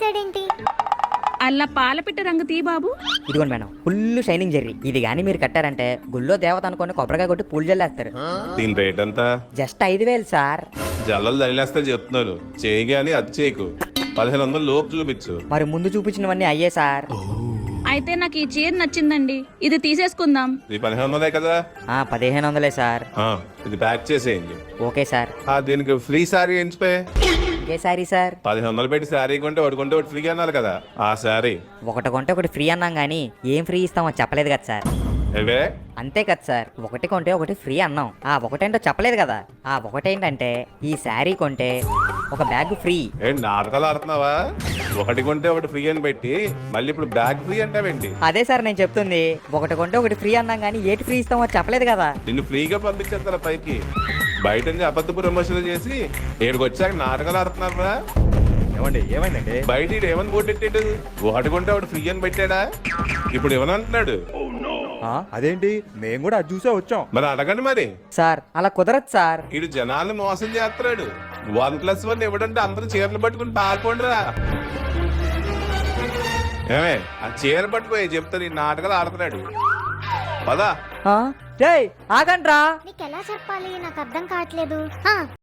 తీసాడేంటి? అల్లా పాలపిట్ట రంగు తీ బాబు. ఇదిగోండి మేడం, ఫుల్ షైనింగ్ జెర్రీ. ఇది గానీ మీరు కట్టారంటే గుళ్ళో దేవత అనుకోని కొబ్బరికాయ కొట్టి పూలు జల్లేస్తారు. దీని రేట్ ఎంత? Just 5,000 sir. జల్లలు తగిలేస్తే చెప్తున్నారు, చేయి గాని అది చేయకు. 1500 లోపు చూపించు. మరి ముందు చూపించినవన్నీ అయ్యే సార్. అయితే నాకు ఈ చీర నచ్చిందండి, ఇది తీసేసుకుందాం. ఇది 1500 కదా? 1500 సార్. ఇది ప్యాక్ చేసేయండి. Okay sir. దీనికి ఫ్రీ సారీ ఎంచిపోయి ఇంకే సారీ సార్. 1500 పెట్టి సారీ కొంటే ఒకటి ఫ్రీ అన్నారు కదా ఆ సారీ. ఒకటి కొంటే ఒకటి ఫ్రీ అన్నాం గానీ ఏం ఫ్రీ ఇస్తామో చెప్పలేదు కదా సార్. ఏవే? అంతే కదా సార్, ఒకటి కొంటే ఒకటి ఫ్రీ అన్నాం. ఆ ఒకటేంటో చెప్పలేదు కదా. ఆ ఒకటేంటంటే ఈ శారీ కొంటే ఒక బ్యాగ్ ఫ్రీ. ఏంటి నాటకాలు ఆడుతున్నావా? ఒకటి కొంటే ఒకటి ఫ్రీ అని పెట్టి మళ్ళీ ఇప్పుడు బ్యాగ్ ఫ్రీ అంటావేంటి? అదే సార్ నేను చెప్తుంది. ఒకటి కొంటే ఒకటి ఫ్రీ అన్నాం గానీ ఏటి ఫ్రీ ఇస్తామో చెప్పలేదు కదా. నిన్ను ఫ్రీగా పంపించేస్తారా పైకి? బయట నుంచి అబద్ధ ప్రమోషన్లు చేసి ఏడుకు వచ్చాక నాటకాలు ఆడుతున్నారా? ఏమైందండి? బయట ఏమని బోటెట్టాడు? ఒకటి కొంటే ఒకటి ఫ్రీ అని పెట్టాడా? ఇప్పుడు ఏమనంటున్నాడు? అదేంటి, మేము కూడా అది చూసే వచ్చాం. మరి అడగండి మరి. సార్ అలా కుదరదు సార్. ఇడు జనాల్ని మోసం చేస్తున్నాడు. 1+1 ఇవ్వడంటే అందరూ చీరలు పట్టుకుని పాల్పోండిరా. ఏమే ఆ చీర పట్టుకోయి చెప్తాను, ఈ నాటకాలు ఆడుతున్నాడు. పదా ఆగండ్రా. నీకు ఎలా చెప్పాలి, నాకు అర్థం కావట్లేదు.